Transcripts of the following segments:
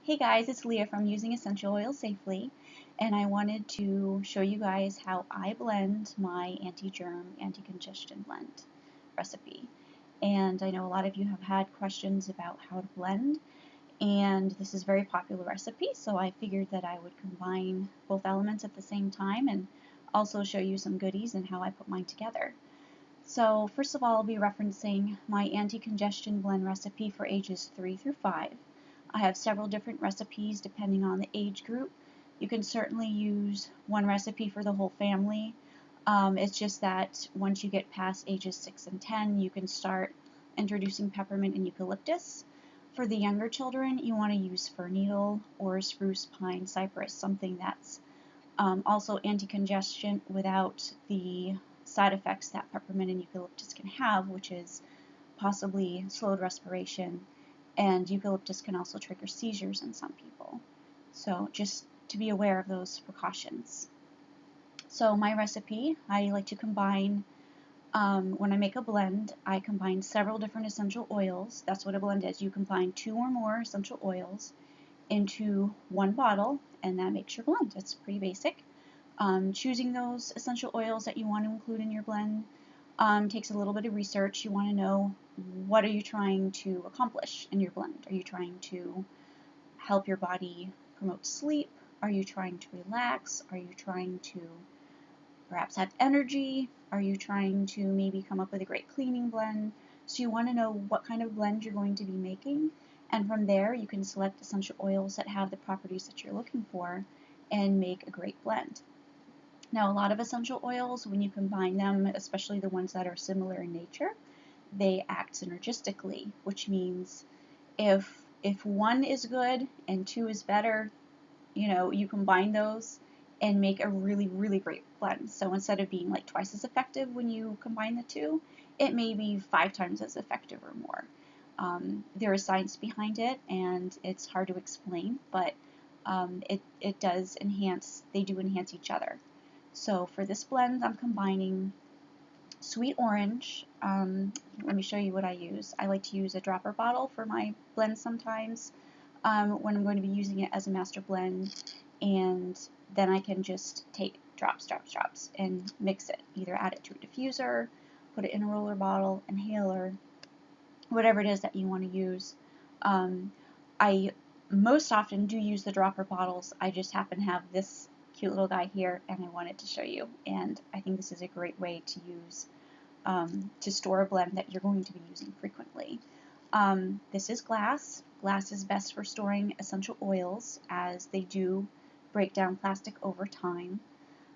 Hey guys, it's Leah from Using Essential Oils Safely, and I wanted to show you guys how I blend my anti-germ, anti-congestion blend recipe. And I know a lot of you have had questions about how to blend, and this is a very popular recipe, so I figured that I would combine both elements at the same time and also show you some goodies and how I put mine together. So first of all, I'll be referencing my anti-congestion blend recipe for ages 3 through 5. I have several different recipes depending on the age group. You can certainly use one recipe for the whole family. It's just that once you get past ages 6 and 10, you can start introducing peppermint and eucalyptus. For the younger children, you want to use fir needle or spruce, pine, cypress, something that's also anti-congestion without the side effects that peppermint and eucalyptus can have, which is possibly slowed respiration, and eucalyptus can also trigger seizures in some people. So just to be aware of those precautions. So my recipe, I like to combine, when I make a blend, I combine several different essential oils. That's what a blend is. You combine 2 or more essential oils into one bottle, and that makes your blend. It's pretty basic. Choosing those essential oils that you want to include in your blend takes a little bit of research. You want to know, what are you trying to accomplish in your blend? Are you trying to help your body promote sleep? Are you trying to relax? Are you trying to perhaps have energy? Are you trying to maybe come up with a great cleaning blend? So you want to know what kind of blend you're going to be making, and from there you can select essential oils that have the properties that you're looking for and make a great blend. Now, a lot of essential oils, when you combine them, especially the ones that are similar in nature, they act synergistically, which means if one is good and two is better, you combine those and make a really, really great blend. So instead of being like twice as effective when you combine the two, it may be 5 times as effective or more. There is science behind it, and it's hard to explain, but it does enhance, they do enhance each other. So for this blend, I'm combining sweet orange. Let me show you what I use. I like to use a dropper bottle for my blend sometimes when I'm going to be using it as a master blend, and then I can just take drops, drops, drops and mix it. Either add it to a diffuser, put it in a roller bottle, inhaler, whatever it is that you want to use. I most often do use the dropper bottles. I just happen to have this cute little guy here, and I wanted to show you. And I think this is a great way to use to store a blend that you're going to be using frequently. This is glass. Glass is best for storing essential oils, as they do break down plastic over time.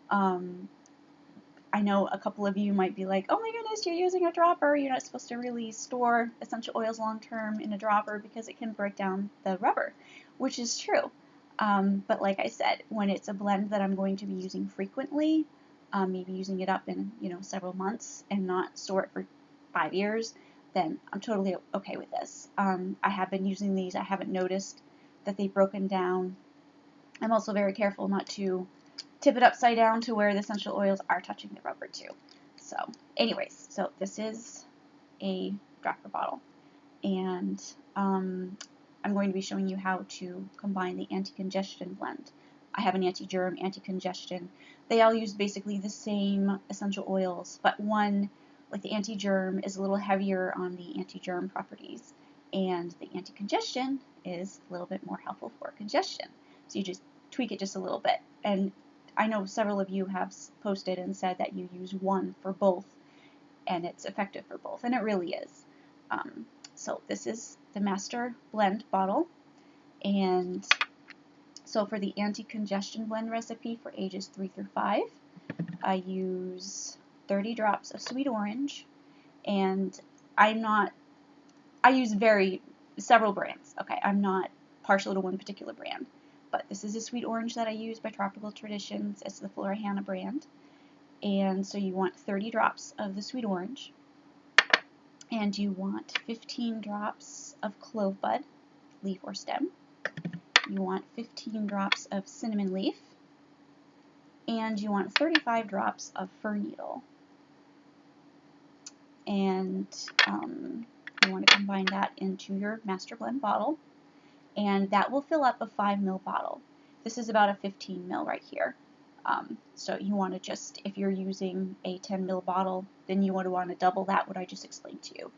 I know a couple of you might be like, oh my goodness, you're using a dropper. You're not supposed to really store essential oils long term in a dropper because it can break down the rubber, which is true. But like I said, when it's a blend that I'm going to be using frequently, maybe using it up in several months and not store it for 5 years, then I'm totally okay with this. I have been using these. I haven't noticed that they've broken down. I'm also very careful not to tip it upside down to where the essential oils are touching the rubber too. So anyways, so this is a dropper bottle, and I'm going to be showing you how to combine the anti-congestion blend. I have an anti-germ, anti-congestion. They all use basically the same essential oils, but one, like the anti-germ, is a little heavier on the anti-germ properties, and the anti-congestion is a little bit more helpful for congestion. So you just tweak it just a little bit. And I know several of you have posted and said that you use one for both, and it's effective for both, and it really is. So this is the master blend bottle, and so for the anti-congestion blend recipe for ages 3 through 5, I use 30 drops of sweet orange, and I use several brands. Okay, I'm not partial to one particular brand, but this is a sweet orange that I use by Tropical Traditions. It's the Florahana brand, and so you want 30 drops of the sweet orange, and you want 15 drops of clove bud, leaf or stem. You want 15 drops of cinnamon leaf, and you want 35 drops of fir needle. And you want to combine that into your master blend bottle. and that will fill up a 5 ml bottle. This is about a 15 ml right here. So you want to just, if you're using a 10 ml bottle, then you would want to double that, what I just explained to you.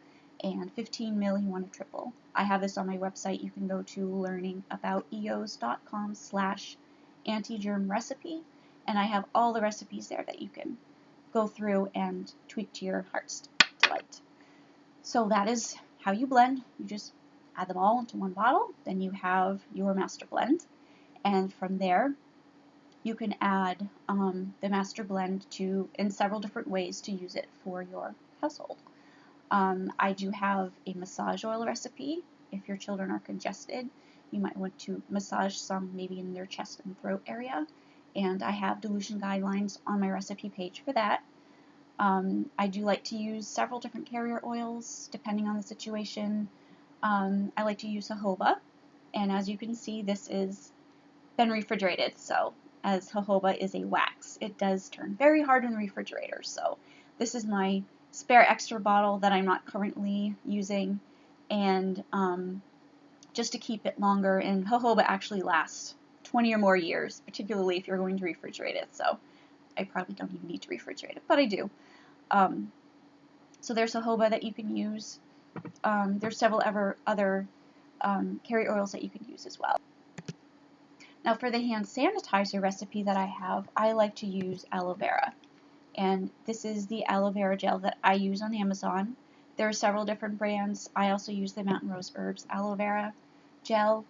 And 15 ml, you want to triple. I have this on my website. You can go to learningabouteos.com/anti-germ recipe, and I have all the recipes there that you can go through and tweak to your heart's delight. So that is how you blend. You just add them all into one bottle, then you have your master blend, and from there you can add the master blend in several different ways to use it for your household. I do have a massage oil recipe. If your children are congested, you might want to massage some maybe in their chest and throat area, and I have dilution guidelines on my recipe page for that. I do like to use several different carrier oils depending on the situation. I like to use jojoba, and as you can see, this is been refrigerated, so as jojoba is a wax, it does turn very hard in the refrigerator. So this is my spare extra bottle that I'm not currently using, and just to keep it longer, and jojoba actually lasts 20 or more years, particularly if you're going to refrigerate it, so I probably don't even need to refrigerate it, but I do. So there's jojoba that you can use. There's several other carrier oils that you can use as well. Now for the hand sanitizer recipe that I have, I like to use aloe vera. And this is the aloe vera gel that I use on Amazon. There are several different brands. I also use the Mountain Rose Herbs aloe vera gel.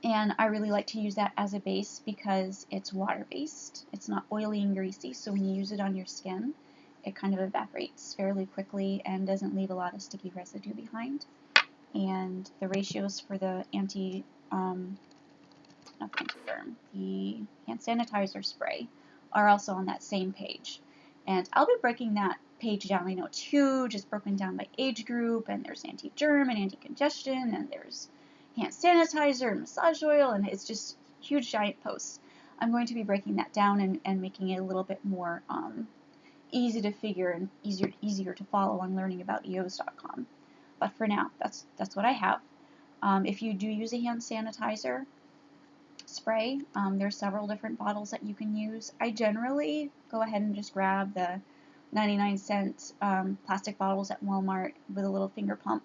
And I really like to use that as a base because it's water-based. It's not oily and greasy, so when you use it on your skin, it kind of evaporates fairly quickly and doesn't leave a lot of sticky residue behind. And the ratios for the the hand sanitizer spray are also on that same page. And I'll be breaking that page down. I know it's huge. It's broken down by age group, and there's anti-germ and anti-congestion, and there's hand sanitizer and massage oil, and it's just huge giant posts. I'm going to be breaking that down and making it a little bit more easy to figure and easier to follow on learningabouteos.com. But for now, that's what I have. If you do use a hand sanitizer spray, there's several different bottles that you can use. I generally go ahead and just grab the 99-cent plastic bottles at Walmart with a little finger pump,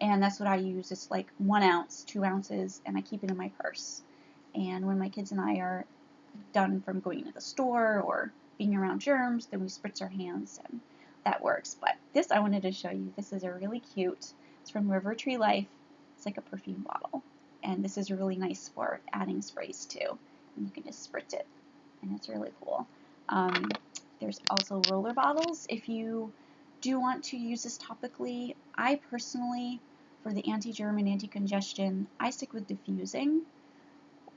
and that's what I use. It's like 1 ounce, 2 ounces, and I keep it in my purse. And when my kids and I are done from going to the store or being around germs, then we spritz our hands, and that works. But this I wanted to show you. This is a really cute, it's from River Tree Life. It's like a perfume bottle. And this is really nice for adding sprays too. And you can just spritz it, and it's really cool. There's also roller bottles. If you do want to use this topically, I personally, for the anti-germ and anti-congestion, I stick with diffusing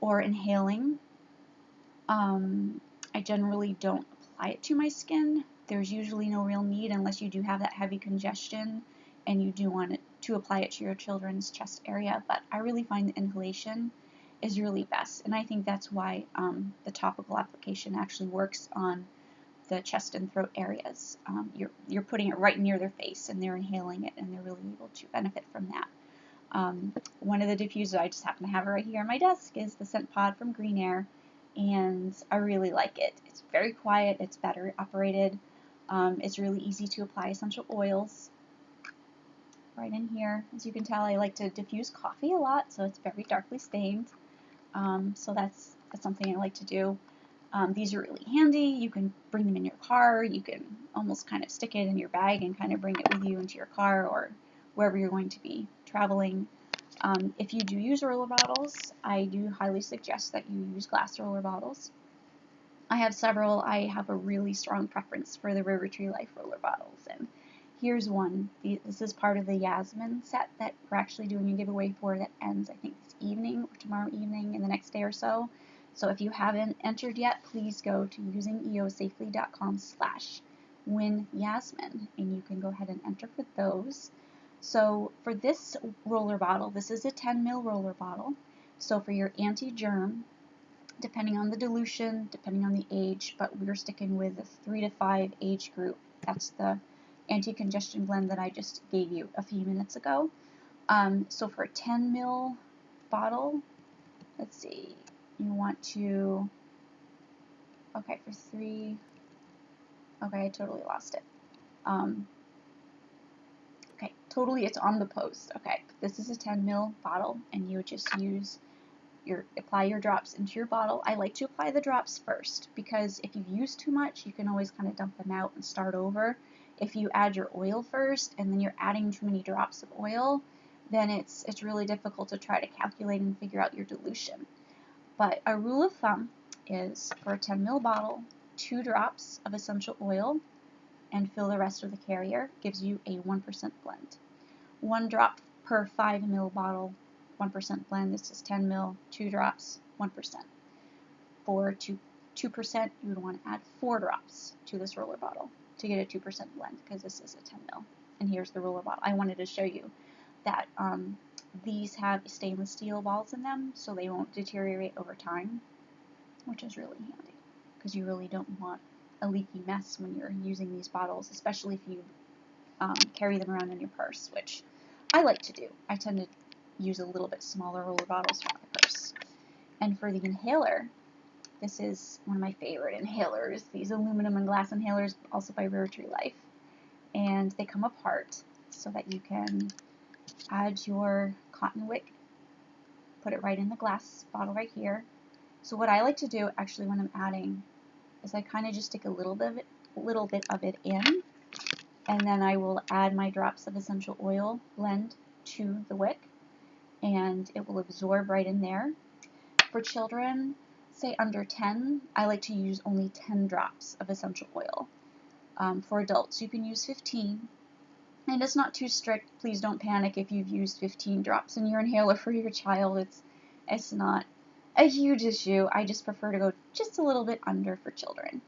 or inhaling. I generally don't apply it to my skin. There's usually no real need unless you do have that heavy congestion and you do want it to apply it to your children's chest area, but I really find the inhalation is really best, and I think that's why the topical application actually works on the chest and throat areas. You're putting it right near their face, and they're inhaling it, and they're really able to benefit from that. One of the diffusers, I just happen to have it right here on my desk, is the Scent Pod from Green Air, and I really like it. It's very quiet, it's battery operated, it's really easy to apply essential oils. Right in here. As you can tell, I like to diffuse coffee a lot, so it's very darkly stained. So that's something I like to do. These are really handy. You can bring them in your car. You can almost kind of stick it in your bag and kind of bring it with you into your car or wherever you're going to be traveling. If you do use roller bottles, I do highly suggest that you use glass roller bottles. I have several. I have a really strong preference for the River Tree Life roller bottles, and here's one. This is part of the Yasmin set that we're actually doing a giveaway for that ends, I think, this evening or tomorrow evening in the next day or so. So if you haven't entered yet, please go to usingeosafely.com/winyasmin, and you can go ahead and enter for those. So for this roller bottle, this is a 10 ml roller bottle. So for your anti-germ, depending on the dilution, depending on the age, but we're sticking with the 3 to 5 age group. That's the anti-congestion blend that I just gave you a few minutes ago. So for a 10 ml bottle, let's see, you want to, okay, for 3, okay, I totally lost it. Okay, totally, it's on the post. Okay, this is a 10 ml bottle, and you would just apply your drops into your bottle. I like to apply the drops first, because if you use too much, you can always kind of dump them out and start over. If you add your oil first, and then you're adding too many drops of oil, then it's really difficult to try to calculate and figure out your dilution. But a rule of thumb is for a 10 ml bottle, 2 drops of essential oil, and fill the rest of the carrier, gives you a 1% blend. 1 drop per 5 ml bottle, 1% blend. This is 10 ml, 2 drops, 1%. For 2%, you would want to add 4 drops to this roller bottle to get a 2% blend, because this is a 10 ml. And here's the roller bottle. I wanted to show you that these have stainless steel balls in them, so they won't deteriorate over time, which is really handy, because you really don't want a leaky mess when you're using these bottles, especially if you carry them around in your purse, which I like to do. I tend to use a little bit smaller roller bottles for my purse. And for the inhaler, this is one of my favorite inhalers, these aluminum and glass inhalers, also by Rotary Life. And they come apart so that you can add your cotton wick, put it right in the glass bottle right here. So what I like to do actually when I'm adding is I kind of just stick a little bit of it in, and then I will add my drops of essential oil blend to the wick, and it will absorb right in there. For children, say under 10, I like to use only 10 drops of essential oil. For adults, you can use 15, and it's not too strict. Please don't panic if you've used 15 drops in your inhaler for your child. It's not a huge issue. I just prefer to go just a little bit under for children.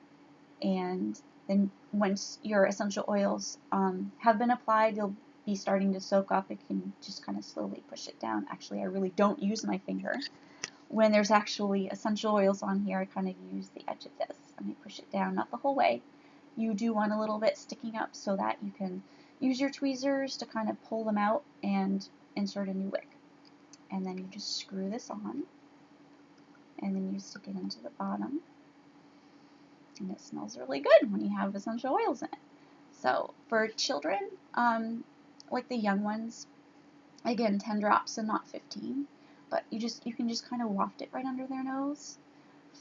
And then once your essential oils have been applied, you'll be starting to soak up. It can just kind of slowly push it down. Actually, I really don't use my finger. When there's actually essential oils on here, I kind of use the edge of this and I push it down, not the whole way. You do want a little bit sticking up so that you can use your tweezers to kind of pull them out and insert a new wick. And then you just screw this on, and then you stick it into the bottom. And it smells really good when you have essential oils in it. So for children, like the young ones, again, 10 drops and not 15, but you can just kind of waft it right under their nose.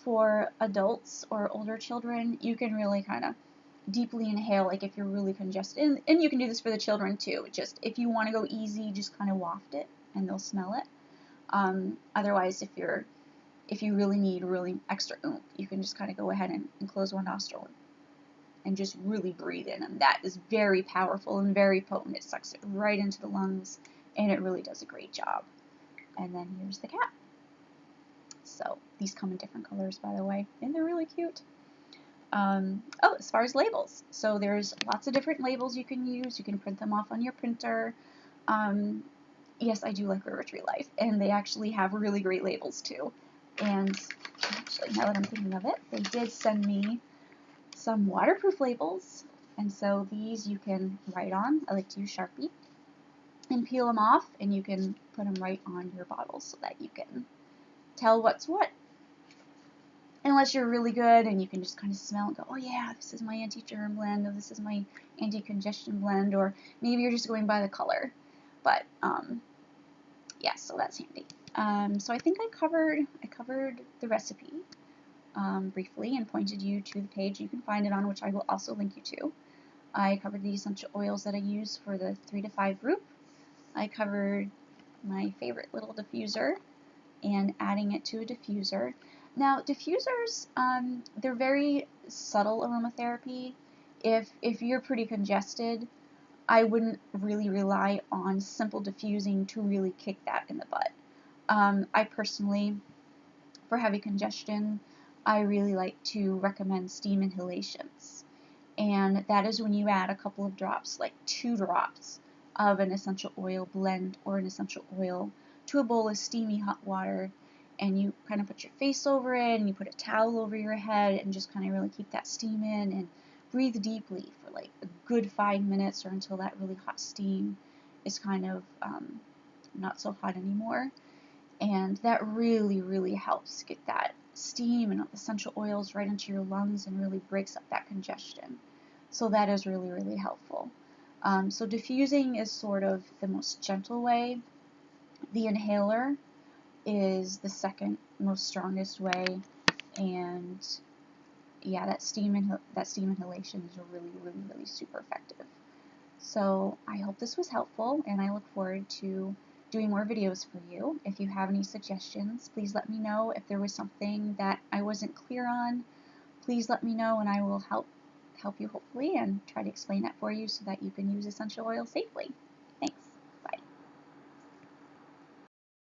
For adults or older children, you can really kind of deeply inhale, like if you're really congested, and you can do this for the children too. Just if you want to go easy, just kind of waft it and they'll smell it. Otherwise, if you really need really extra oomph, you can just kind of go ahead and close one nostril and just really breathe in, and that is very powerful and very potent. It sucks it right into the lungs, and it really does a great job. And then here's the cap. So these come in different colors, by the way, and they're really cute. As far as labels, so there's lots of different labels you can use. You can print them off on your printer. Yes, I do like Rotary Life, and they actually have really great labels too. And actually, now that I'm thinking of it, they did send me some waterproof labels, and so these you can write on. I like to use Sharpie and peel them off, and you can put them right on your bottles so that you can tell what's what. Unless you're really good and you can just kind of smell and go, oh yeah, this is my anti-germ blend, or this is my anti-congestion blend, or maybe you're just going by the color. But yeah, so that's handy. So I think I covered the recipe briefly and pointed you to the page you can find it on, which I will also link you to. I covered the essential oils that I use for the 3 to 5 group. I covered my favorite little diffuser and adding it to a diffuser. Now, diffusers, they're very subtle aromatherapy. If you're pretty congested, I wouldn't really rely on simple diffusing to really kick that in the butt. I personally, for heavy congestion, I really like to recommend steam inhalations. And that is when you add a couple of drops, like 2 drops of an essential oil blend or an essential oil to a bowl of steamy hot water, and you kind of put your face over it and you put a towel over your head and just kind of really keep that steam in and breathe deeply for like a good 5 minutes or until that really hot steam is kind of not so hot anymore. And that really, really helps get that steam and essential oils right into your lungs and really breaks up that congestion. So that is really, really helpful. So diffusing is sort of the most gentle way. The inhaler is the second most strongest way, and yeah, that steam inhalation is really, really, really super effective. So I hope this was helpful, and I look forward to doing more videos for you. If you have any suggestions, please let me know. If there was something that I wasn't clear on, please let me know, and I will help you hopefully and try to explain that for you so that you can use essential oil safely.